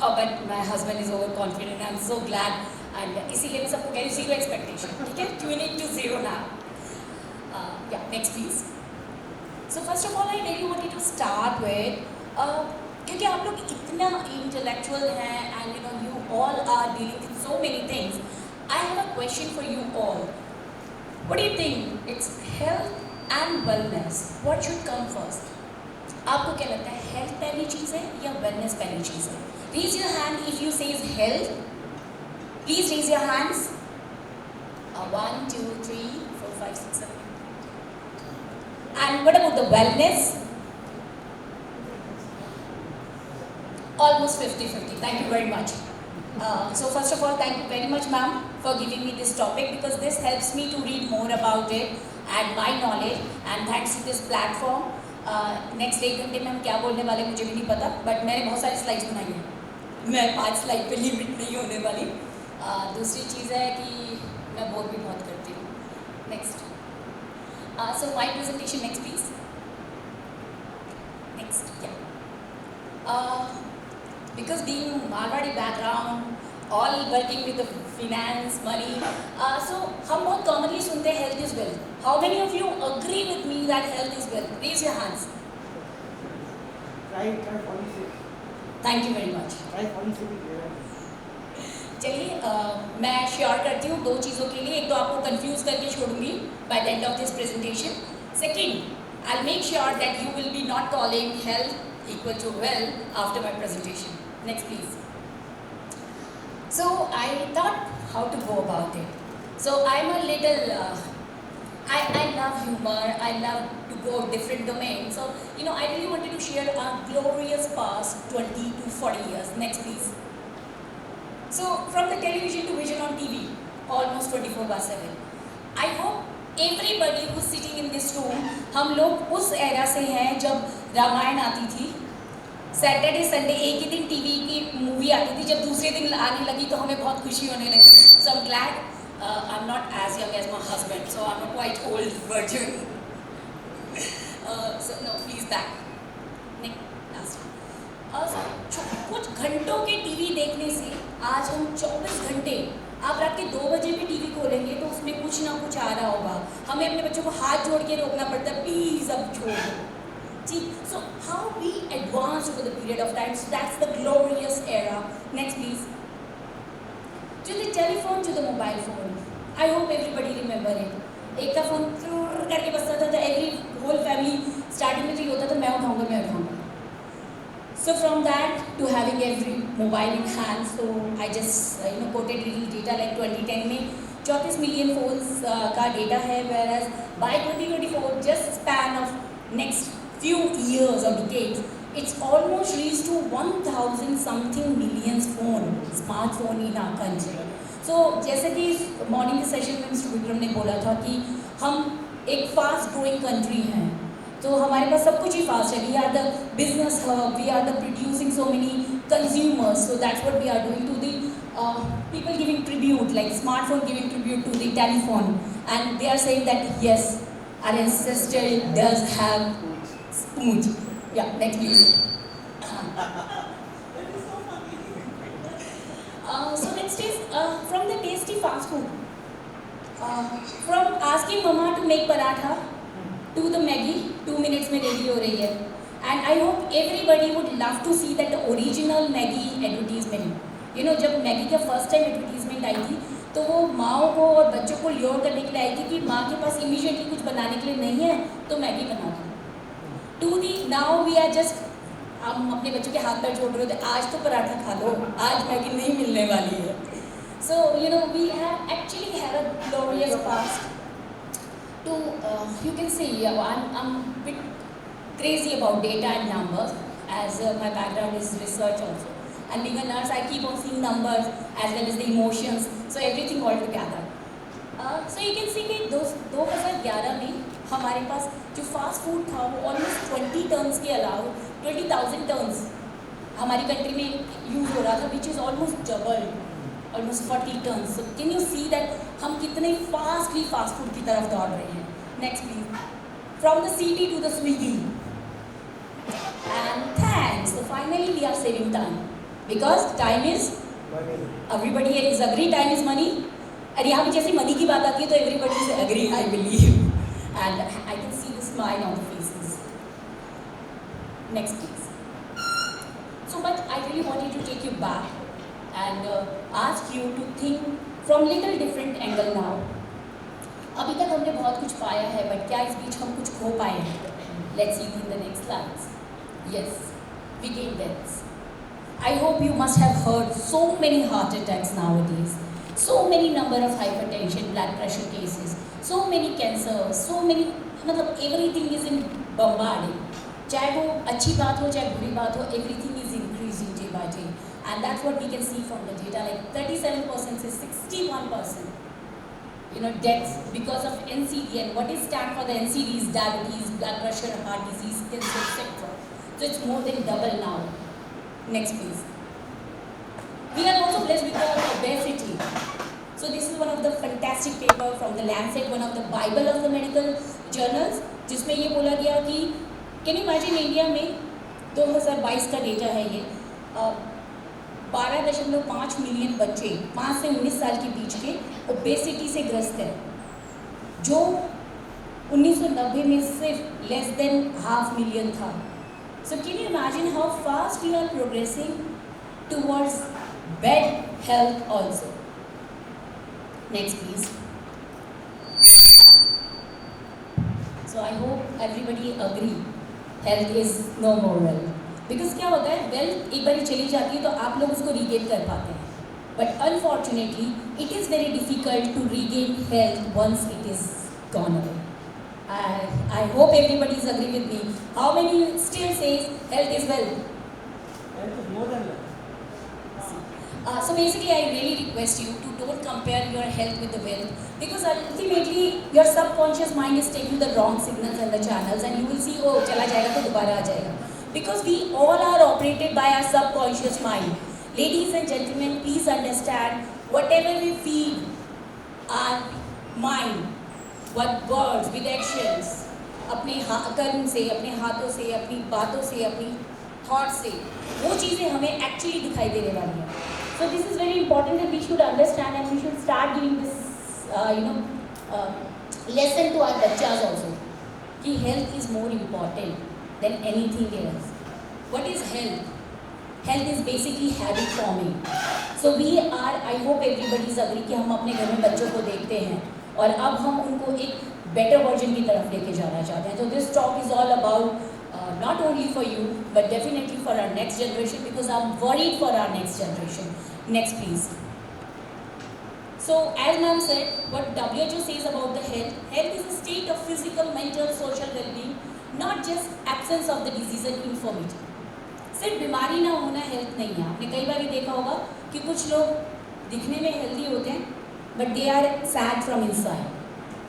but my husband is overconfident. I'm so glad. And इसीलिए मैं सबको कह रही हूँ zero expectation. ठीक है? Tune it to zero now. Yeah, next please. So first of all, I really wanted to start with, क्योंकि आप लोग इतना intellectual हैं and you all are dealing with so many things. I have a question for you all. What do you think? It's health and wellness. What should come first? आपको क्या लगता है, health पहली चीज़ है या वेलनेस पहली चीज़ है? Raise your hand if you say health. Please raise your hands. 1, 2, 3, 4, 5, 6, 7. And what about the wellness? Almost 50-50. Thank you very much. So first of all, thank you very much, ma'am, for giving me this topic because this helps me to read more about it and my knowledge. And thanks to this platform. Next 1 घंटे में हम क्या बोलने वाले मुझे भी नहीं पता, बट मैंने बहुत सारी स्लाइड्स बनाई हैं. मैं 5 स्लाइड पे लिमिट नहीं होने वाली. दूसरी चीज़ है कि मैं बोर भी बहुत करती हूँ. Next. So my presentation next please. Next. Yeah because being Marwari background, all working with the finance, money, so हम बहुत commonly सुनते हैं health is wealth. How many of you agree with me that health is wealth? Raise your hands. Try policy. Thank you very much. Try policy भी clear है. चलिए मैं share करती हूँ 2 चीज़ों के लिए. एक तो आपको कंफ्यूज करके छोड़ूंगी by the end of this presentation. Second, I'll make sure that you will be not calling health equal to wealth after my presentation. Next please. So I thought how to go about it. So I'm a little, I love humor, I love to go different domains. So, I really wanted to share our glorious past 20 to 40 years. Next please. So from the television to vision on TV, almost 24/7. I hope everybody who's sitting in this room, हम लोग उस era से हैं जब रामायण आती थी. Saturday Sunday एक ही दिन टीवी की मूवी आती थी. जब दूसरे दिन आने लगी तो हमें बहुत खुशी होने लगी. So I am glad I am not as young as my husband, so I am a quite old version. So no please back. कुछ घंटों के टीवी देखने से आज हम 24 घंटे, आप रात के 2 बजे भी टीवी खोलेंगे तो उसमें कुछ ना कुछ आ रहा होगा. हमें अपने बच्चों को हाथ जोड़ के रोकना पड़ता है, प्लीज़ अब छोड़ दो. So how we advanced over the period of time, so that's the glorious era. Next please. To the telephone, to the mobile phone. I hope everybody remember it. एक का फोन करके बजता था, every whole family starting में तो ये होता था, मैं उठाऊंगा. So from that to having every mobile in hand, so I just quoted little data like 2010 में 34 million phones का data है, whereas by 2024 just span of next few years or decades, it's almost reached to 1,000 something millions smartphone in our country. So जैसे कि morning के session में mister Vikram ने बोला था कि हम एक फास्ट ग्रोइंग कंट्री हैं, तो हमारे पास सब कुछ ही फास्ट है. We are the business hub, we are the producing so many consumers, so that's what we are doing to the people giving tribute, like smartphone giving tribute to the telephone, and they are saying that yes, our ancestor does have spoons. Yeah, next please. So next is from the tasty fast food. From asking mama to make paratha to the Maggi, 2 minutes में ready हो रही है. And I hope everybody would love to see that the original Maggi advertisement. जब Maggi का first time advertisement आई थी तो वो माओ को और बच्चों को ल्योर करने के लिए आई थी कि माँ के पास इमीडिएटली कुछ बनाने के लिए नहीं है तो मैगी बना दो. Today now we are just, हम अपने बच्चों के हाथ पैर जोड़ रहे थे, आज तो पराठा खा लो, आज मैगी नहीं मिलने वाली है. So we have actually have a glorious past to you can say I'm bit crazy about data and numbers as my background is research also. And being a nurse, I keep on seeing numbers as well as the emotions, so everything all together. So you can see कि 2011 में हमारे पास जो fast food था वो almost 20 turns के अलावा 20,000 turns हमारी country में यूज़ हो रहा था, which is almost double, almost 40 tons. So can you see that हम कितने फास्टली फास्ट फूड की तरफ दौड़ रहे हैं. Next please. From the city to the Swiggy. And thanks, so finally we are saving time. Because time is, Money. everybody here is agree time is money. And यहाँ पे जैसे money की बात आती है तो everybody is agree, I believe. And I can see the smile on the faces. Next please. So but I really wanted to take you back and ask you to think from little different angle now. अभी तक हमने बहुत कुछ पाया है, but क्या इस बीच हम कुछ खो पाए हैं? Let's see in the next slides. Yes, we gain deaths. I hope you must have heard so many heart attacks nowadays, so many number of hypertension, blood pressure cases, so many cancers, so many, मतलब everything is in bombarding. चाहे वो अच्छी बात हो चाहे बुरी बात हो, everything is increasing day by day, and that's what we can see from the data. Like 37% to 61%. Deaths because of NCD, and what is stand for the NCD is diabetes, blood pressure, heart disease, cancer, etc. So it's more than double now. Next please. We are also blessed with the obesity. So this is one of the fantastic paper from the Lancet, one of the Bible of the medical journals, जिसमें ये बोला गया कि can you imagine India में 2022 का data है ये, 12.5 million बच्चे 5 से 19 साल के बीच के ओबेसिटी से ग्रस्त हैं, जो 1990 में सिर्फ लेस देन 500,000 था. So can you imagine how fast we are progressing towards bad health also? Next please. So I hope everybody agree health is no more wealth. Because क्या होता है, वेल्थ एक बार चली जाती है तो आप लोग उसको रीगेन कर पाते हैं, but unfortunately it is very difficult to regain health once it is gone away. I hope everybody is agree with me. How many still says health is wealth? Health is more than wealth. So basically I really request you to don't compare your health with the wealth, because ultimately your subconscious mind is taking the wrong signals and the channels, and you will see oh चला जाएगा तो दोबारा आ जाएगा. Because we all are operated by our subconscious mind. Ladies and gentlemen, please understand, whatever we feed our mind, what words, with actions, अपने कर्म से, अपने हाथों से, अपनी बातों से, अपनी थॉट से, वो चीज़ें हमें एक्चुअली दिखाई देने वाली हैं. So this is very important that we should understand, and we should start giving this lesson to our bachas also, कि health is more important than anything else. What is health? Health is basically habit forming. So we are, I hope everybody is agree कि हम अपने घर में बच्चों को देखते हैं और अब हम उनको एक better version की तरफ लेके जाना चाहते हैं. So this talk is all about not only for you but definitely for our next generation, because I'm worried for our next generation. Next please. So as ma'am said, what WHO says about the health is a state of physical, mental, social well-being, not just absence of the disease and infirmity. सिर्फ बीमारी ना होना health नहीं है. आपने कई बार देखा होगा कि कुछ लोग दिखने में हेल्दी होते हैं but they are sad from inside,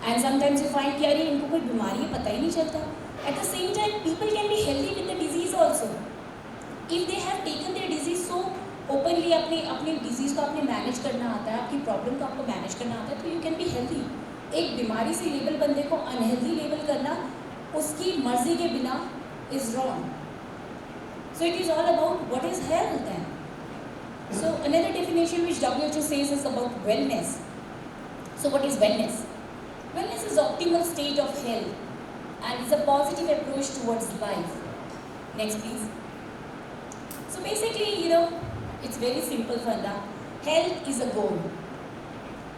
and sometimes you find कि अरे इनको कोई बीमारी है पता ही नहीं चलता. At the same time people can be healthy with the disease also if they have taken their disease so openly. अपनी डिजीज़ को आपने मैनेज करना आता है, आपकी प्रॉब्लम को आपको मैनेज करना आता है, तो यू कैन बी हेल्दी. एक बीमारी से लेबल बंदे को अनहेल्दी लेबल करना उसकी मर्जी के बिना is wrong. So it is all about what is health then. So another definition which WHO says is about wellness. So what is wellness? Wellness is optimal state of health and is a positive approach towards life. Next please. So basically, it's very simple funda. Health is a goal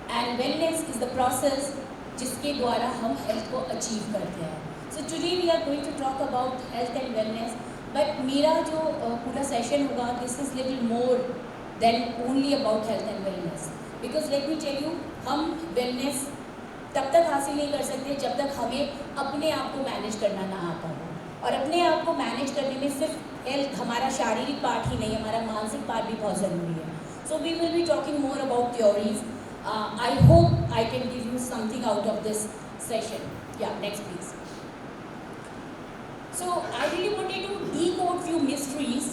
and wellness is the process जिसके द्वारा हम health को achieve करते हैं. So today we are going to talk about health and wellness. But मेरा जो पूरा session होगा this is little more than only about health and wellness, because let me tell you, हम वेलनेस तब तक हासिल नहीं कर सकते जब तक हमें अपने आप को मैनेज करना ना आता हो. और अपने आप को मैनेज करने में सिर्फ हेल्थ, हमारा शारीरिक पार्ट ही नहीं, हमारा मानसिक पार्ट भी बहुत ज़रूरी है. So we will be talking more about theories. I hope I can give you something out of this session. Yeah next please. So I really wanted to decode few mysteries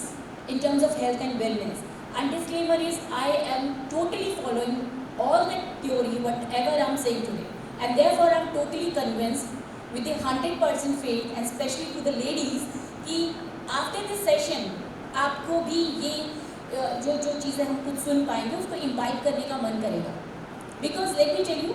in terms of health and wellness. And disclaimer is I am totally following all the theory, whatever I'm saying today. And therefore I'm totally convinced with a 100% faith, and especially to the ladies, कि after this session आपको भी ये जो जो चीज़ें हम कुछ सुन पाएंगे उसको इम्बाइब करने का मन करेगा. Because let me tell you,